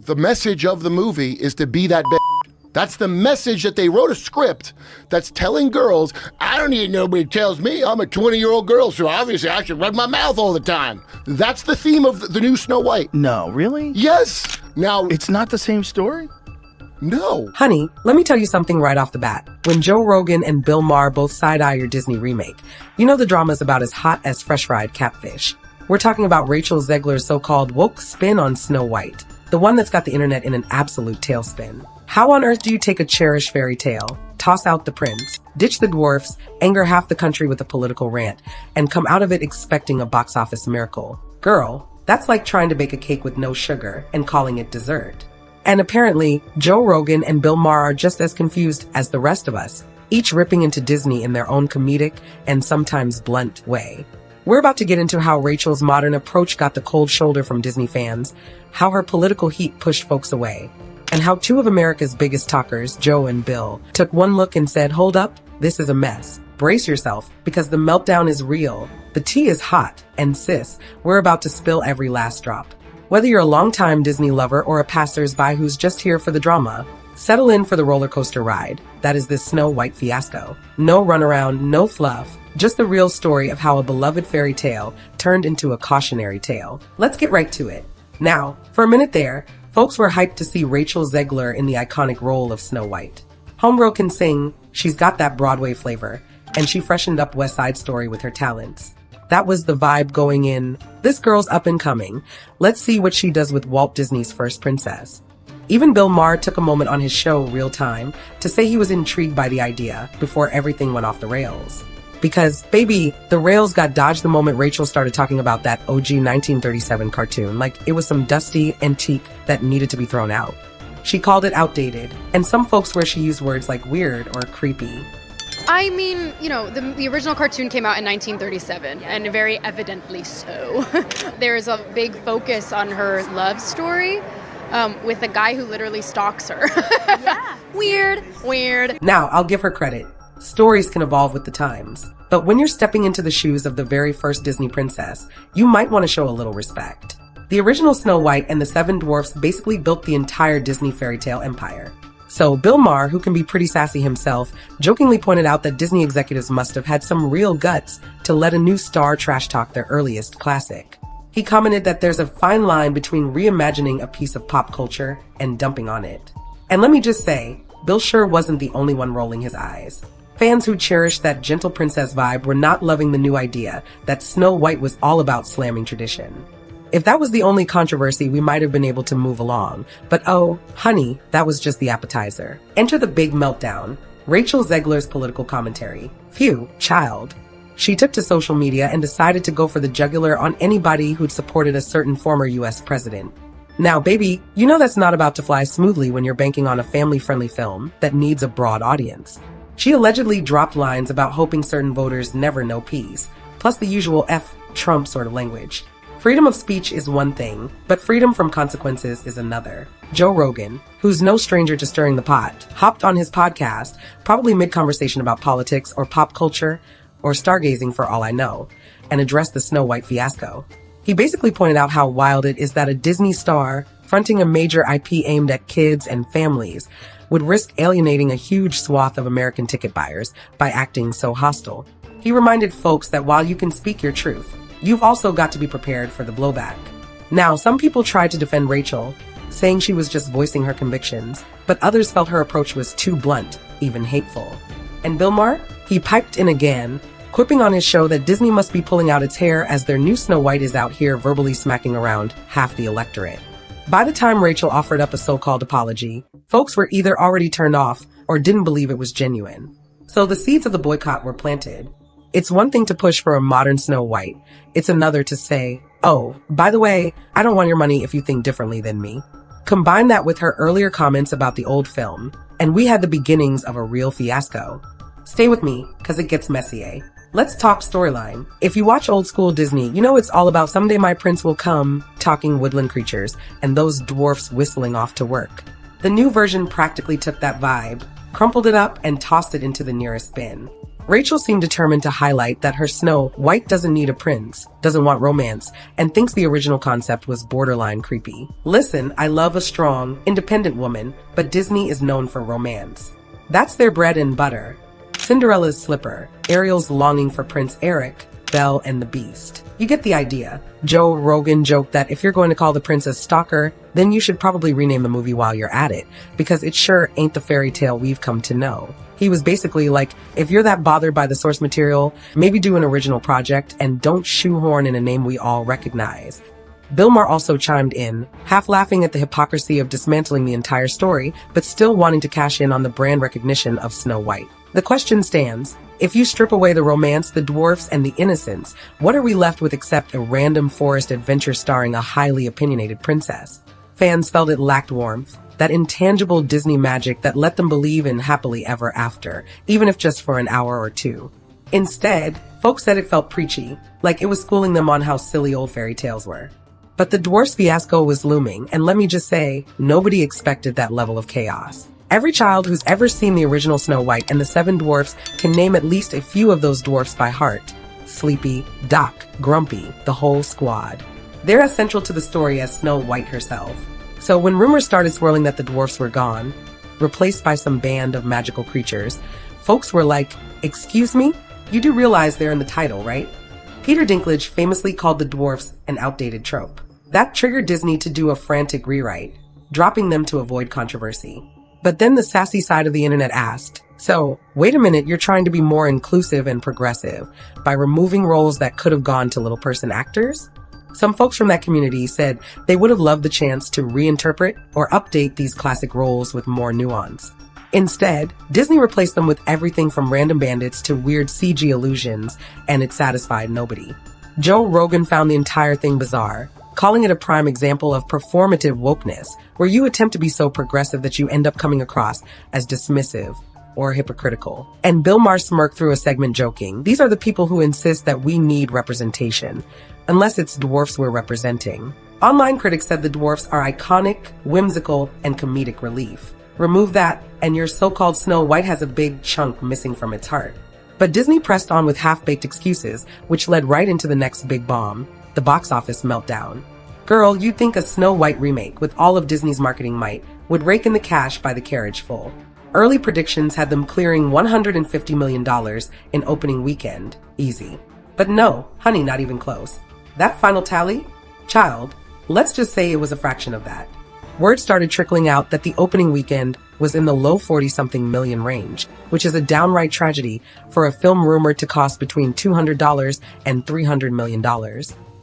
The message of the movie is to be that bitch. That's the message that they wrote a script that's telling girls, I don't need nobody tells me I'm a 20-year-old girl, so obviously I should run my mouth all the time. That's the theme of the new Snow White. No, really? Yes. Now, It's not the same story? no. Honey, let me tell you something right off the bat. When Joe Rogan and Bill Maher both side-eye your Disney remake, you know the drama's about as hot as fresh-fried catfish. We're talking about Rachel Zegler's so-called woke spin on Snow White, the one that's got the internet in an absolute tailspin. How on earth do you take a cherished fairy tale, toss out the prince, ditch the dwarfs, anger half the country with a political rant, and come out of it expecting a box office miracle? Girl, that's like trying to bake a cake with no sugar and calling it dessert. And apparently, Joe Rogan and Bill Maher are just as confused as the rest of us, each ripping into Disney in their own comedic and sometimes blunt way. We're about to get into how Rachel's modern approach got the cold shoulder from Disney fans, how her political heat pushed folks away, and how two of America's biggest talkers, Joe and Bill, took one look and said, hold up, this is a mess. Brace yourself, because the meltdown is real, the tea is hot, and sis, we're about to spill every last drop. Whether you're a longtime Disney lover or a passersby who's just here for the drama, settle in for the roller coaster ride. That is this Snow White fiasco. No runaround, no fluff, just the real story of how a beloved fairy tale turned into a cautionary tale. Let's get right to it. Now, for a minute there, folks were hyped to see Rachel Zegler in the iconic role of Snow White. Homegirl can sing, she's got that Broadway flavor, and she freshened up West Side Story with her talents. That was the vibe going in. This girl's up and coming. Let's see what she does with Walt Disney's first princess. Even Bill Maher took a moment on his show, Real Time, to say he was intrigued by the idea before everything went off the rails. Because, baby, the rails got dodged the moment Rachel started talking about that OG 1937 cartoon, like it was some dusty antique that needed to be thrown out. She called it outdated, and some folks swear she used words like weird or creepy. I mean, you know, the original cartoon came out in 1937, and very evidently so. There's a big focus on her love story with a guy who literally stalks her. Yeah. Weird. Now, I'll give her credit. Stories can evolve with the times. But when you're stepping into the shoes of the very first Disney princess, you might want to show a little respect. The original Snow White and the Seven Dwarfs basically built the entire Disney fairy tale empire. So Bill Maher, who can be pretty sassy himself, jokingly pointed out that Disney executives must have had some real guts to let a new star trash talk their earliest classic. He commented that there's a fine line between reimagining a piece of pop culture and dumping on it. And let me just say, Bill sure wasn't the only one rolling his eyes. Fans who cherished that gentle princess vibe were not loving the new idea that Snow White was all about slamming tradition. If that was the only controversy, we might have been able to move along. But oh, honey, that was just the appetizer. Enter the big meltdown. Rachel Zegler's political commentary. Phew, child. She took to social media and decided to go for the jugular on anybody who'd supported a certain former US president. Now, baby, you know that's not about to fly smoothly when you're banking on a family-friendly film that needs a broad audience. She allegedly dropped lines about hoping certain voters never know peace, plus the usual F Trump sort of language. Freedom of speech is one thing, but freedom from consequences is another. Joe Rogan, who's no stranger to stirring the pot, hopped on his podcast, probably mid-conversation about politics or pop culture, or stargazing for all I know, and addressed the Snow White fiasco. He basically pointed out how wild it is that a Disney star, fronting a major IP aimed at kids and families, would risk alienating a huge swath of American ticket buyers by acting so hostile. He reminded folks that while you can speak your truth, you've also got to be prepared for the blowback. Now, some people tried to defend Rachel, saying she was just voicing her convictions, but others felt her approach was too blunt, even hateful. And Bill Maher? He piped in again, quipping on his show that Disney must be pulling out its hair as their new Snow White is out here verbally smacking around half the electorate. By the time Rachel offered up a so-called apology, folks were either already turned off or didn't believe it was genuine. So the seeds of the boycott were planted. It's one thing to push for a modern Snow White. It's another to say, oh, by the way, I don't want your money if you think differently than me. Combine that with her earlier comments about the old film, and we had the beginnings of a real fiasco. Stay with me, cause it gets messy, eh? Let's talk storyline. If you watch old school Disney, you know it's all about someday my prince will come, talking woodland creatures, and those dwarfs whistling off to work. The new version practically took that vibe, crumpled it up, and tossed it into the nearest bin. Rachel seemed determined to highlight that her Snow White doesn't need a prince, doesn't want romance, and thinks the original concept was borderline creepy. Listen, I love a strong, independent woman, but Disney is known for romance. That's their bread and butter. Cinderella's slipper, Ariel's longing for Prince Eric, Belle and the Beast. You get the idea. Joe Rogan joked that if you're going to call the princess Stalker, then you should probably rename the movie while you're at it, because it sure ain't the fairy tale we've come to know. He was basically like, if you're that bothered by the source material, maybe do an original project and don't shoehorn in a name we all recognize. Bill Maher also chimed in, half laughing at the hypocrisy of dismantling the entire story, but still wanting to cash in on the brand recognition of Snow White. The question stands, if you strip away the romance, the dwarfs, and the innocence, what are we left with except a random forest adventure starring a highly opinionated princess? Fans felt it lacked warmth, that intangible Disney magic that let them believe in happily ever after, even if just for an hour or two. Instead, folks said it felt preachy, like it was schooling them on how silly old fairy tales were. But the dwarfs fiasco was looming, and let me just say, nobody expected that level of chaos. Every child who's ever seen the original Snow White and the Seven Dwarfs can name at least a few of those dwarfs by heart. Sleepy, Doc, Grumpy, the whole squad. They're as central to the story as Snow White herself. So when rumors started swirling that the dwarfs were gone, replaced by some band of magical creatures, folks were like, excuse me? You do realize they're in the title, right? Peter Dinklage famously called the dwarfs an outdated trope. That triggered Disney to do a frantic rewrite, dropping them to avoid controversy. But then the sassy side of the internet asked, so, wait a minute, you're trying to be more inclusive and progressive by removing roles that could have gone to little person actors? Some folks from that community said they would have loved the chance to reinterpret or update these classic roles with more nuance. Instead, Disney replaced them with everything from random bandits to weird CG illusions, and it satisfied nobody. Joe Rogan found the entire thing bizarre, calling it a prime example of performative wokeness, where you attempt to be so progressive that you end up coming across as dismissive or hypocritical. And Bill Maher smirked through a segment joking, these are the people who insist that we need representation, unless it's dwarfs we're representing. Online critics said the dwarfs are iconic, whimsical, and comedic relief. Remove that, and your so-called Snow White has a big chunk missing from its heart. But Disney pressed on with half-baked excuses, which led right into the next big bomb, the box office meltdown. Girl, you'd think a Snow White remake, with all of Disney's marketing might, would rake in the cash by the carriage full. Early predictions had them clearing $150 million in opening weekend, easy. But no, honey, not even close. That final tally? Child, let's just say it was a fraction of that. Word started trickling out that the opening weekend was in the low 40-something million range, which is a downright tragedy for a film rumored to cost between $200 and $300 million.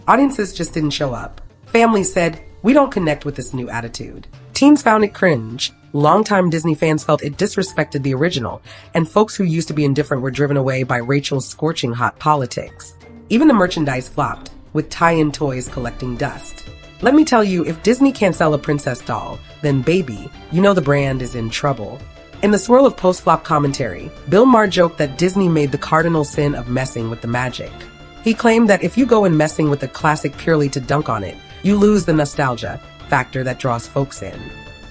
Audiences just didn't show up. Families said, we don't connect with this new attitude. Teens found it cringe. Longtime Disney fans felt it disrespected the original, and folks who used to be indifferent were driven away by Rachel's scorching hot politics. Even the merchandise flopped, with tie-in toys collecting dust. Let me tell you, if Disney can't sell a princess doll, then baby, you know the brand is in trouble. In the swirl of post-flop commentary, Bill Maher joked that Disney made the cardinal sin of messing with the magic. He claimed that if you go in messing with a classic purely to dunk on it, you lose the nostalgia factor that draws folks in.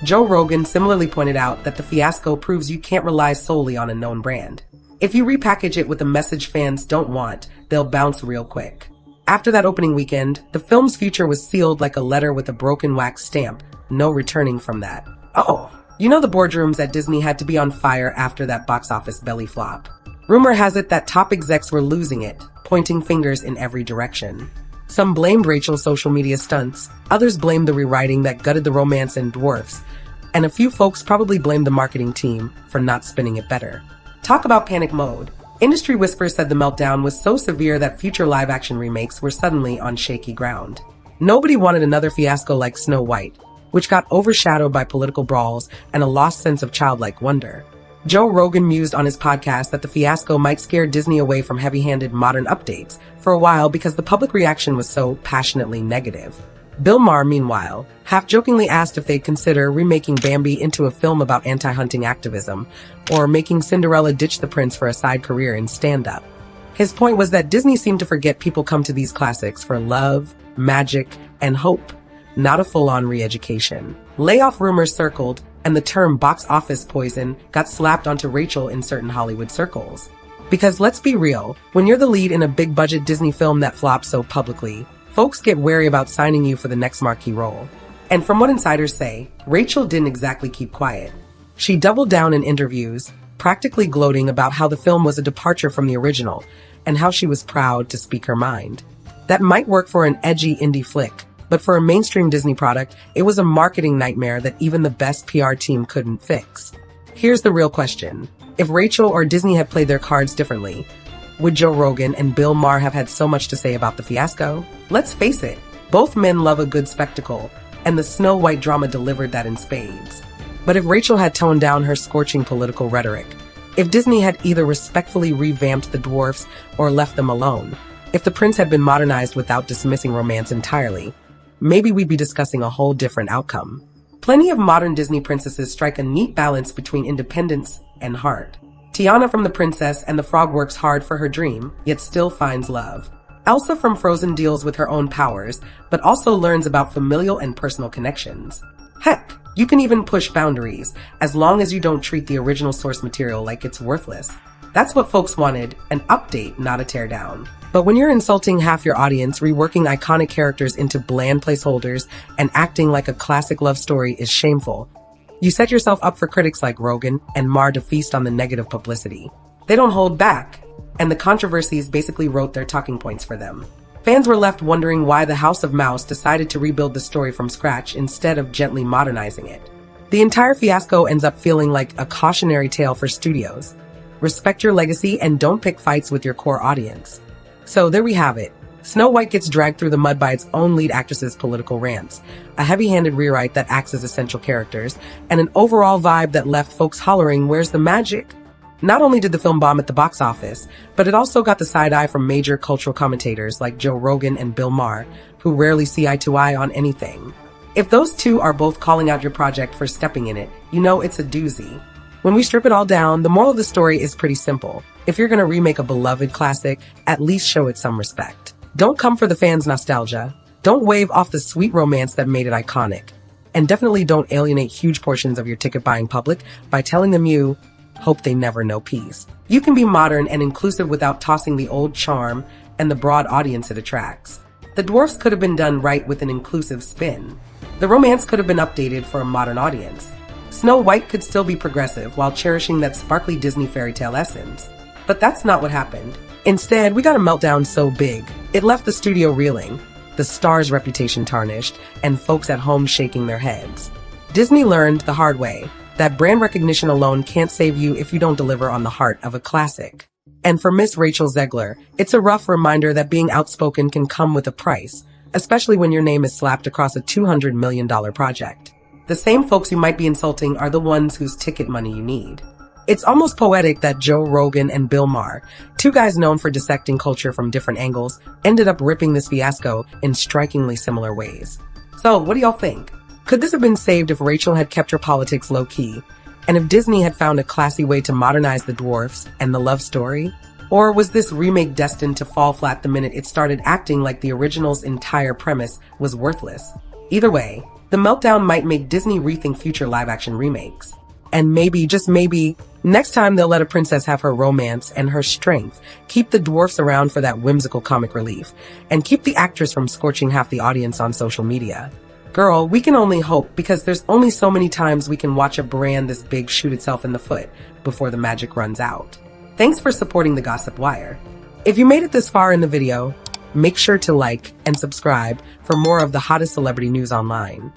Joe Rogan similarly pointed out that the fiasco proves you can't rely solely on a known brand. If you repackage it with a message fans don't want, they'll bounce real quick. After that opening weekend, the film's future was sealed like a letter with a broken wax stamp, no returning from that. Oh, you know the boardrooms at Disney had to be on fire after that box office belly flop. Rumor has it that top execs were losing it, pointing fingers in every direction. Some blamed Rachel's social media stunts, others blamed the rewriting that gutted the romance in Dwarfs, and a few folks probably blamed the marketing team for not spinning it better. Talk about panic mode. Industry whispers said the meltdown was so severe that future live-action remakes were suddenly on shaky ground. Nobody wanted another fiasco like Snow White, which got overshadowed by political brawls and a lost sense of childlike wonder. Joe Rogan mused on his podcast that the fiasco might scare Disney away from heavy-handed modern updates for a while because the public reaction was so passionately negative. Bill Maher, meanwhile, half-jokingly asked if they'd consider remaking Bambi into a film about anti-hunting activism, or making Cinderella ditch the prince for a side career in stand-up. His point was that Disney seemed to forget people come to these classics for love, magic, and hope, not a full-on re-education. Layoff rumors circled, and the term box office poison got slapped onto Rachel in certain Hollywood circles. Because let's be real, when you're the lead in a big budget Disney film that flops so publicly, folks get wary about signing you for the next marquee role. And from what insiders say, Rachel didn't exactly keep quiet. She doubled down in interviews, practically gloating about how the film was a departure from the original and how she was proud to speak her mind. That might work for an edgy indie flick, but for a mainstream Disney product, it was a marketing nightmare that even the best PR team couldn't fix. Here's the real question. If Rachel or Disney had played their cards differently, would Joe Rogan and Bill Maher have had so much to say about the fiasco? Let's face it, both men love a good spectacle, and the Snow White drama delivered that in spades. But if Rachel had toned down her scorching political rhetoric, if Disney had either respectfully revamped the dwarfs or left them alone, if the prince had been modernized without dismissing romance entirely, maybe we'd be discussing a whole different outcome. Plenty of modern Disney princesses strike a neat balance between independence and heart. Tiana from The Princess and the Frog works hard for her dream, yet still finds love. Elsa from Frozen deals with her own powers, but also learns about familial and personal connections. Heck, you can even push boundaries, as long as you don't treat the original source material like it's worthless. That's what folks wanted, an update, not a teardown. But when you're insulting half your audience, reworking iconic characters into bland placeholders, and acting like a classic love story is shameful, you set yourself up for critics like Rogan and Maher to feast on the negative publicity. They don't hold back, and the controversies basically wrote their talking points for them. Fans were left wondering why the House of Mouse decided to rebuild the story from scratch instead of gently modernizing it. The entire fiasco ends up feeling like a cautionary tale for studios. Respect your legacy and don't pick fights with your core audience. So there we have it. Snow White gets dragged through the mud by its own lead actress's political rants, a heavy-handed rewrite that acts as essential characters, and an overall vibe that left folks hollering, "Where's the magic?" Not only did the film bomb at the box office, but it also got the side eye from major cultural commentators like Joe Rogan and Bill Maher, who rarely see eye to eye on anything. If those two are both calling out your project for stepping in it, you know it's a doozy. When we strip it all down, the moral of the story is pretty simple. If you're gonna remake a beloved classic, at least show it some respect. Don't come for the fans' nostalgia. Don't wave off the sweet romance that made it iconic. And definitely don't alienate huge portions of your ticket-buying public by telling them you hope they never know peace. You can be modern and inclusive without tossing the old charm and the broad audience it attracts. The dwarfs could have been done right with an inclusive spin. The romance could have been updated for a modern audience. Snow White could still be progressive while cherishing that sparkly Disney fairy tale essence. But that's not what happened. Instead, we got a meltdown so big, it left the studio reeling, the star's reputation tarnished, and folks at home shaking their heads. Disney learned the hard way that brand recognition alone can't save you if you don't deliver on the heart of a classic. And for Miss Rachel Zegler, it's a rough reminder that being outspoken can come with a price, especially when your name is slapped across a $200 million project. The same folks you might be insulting are the ones whose ticket money you need. It's almost poetic that Joe Rogan and Bill Maher, two guys known for dissecting culture from different angles, ended up ripping this fiasco in strikingly similar ways. So, what do y'all think? Could this have been saved if Rachel had kept her politics low-key, and if Disney had found a classy way to modernize the dwarfs and the love story? Or was this remake destined to fall flat the minute it started acting like the original's entire premise was worthless? Either way, the meltdown might make Disney rethink future live-action remakes. And maybe, just maybe, next time they'll let a princess have her romance and her strength, keep the dwarfs around for that whimsical comic relief, and keep the actress from scorching half the audience on social media. Girl, we can only hope, because there's only so many times we can watch a brand this big shoot itself in the foot before the magic runs out. Thanks for supporting the Gossip Wire. If you made it this far in the video, make sure to like and subscribe for more of the hottest celebrity news online.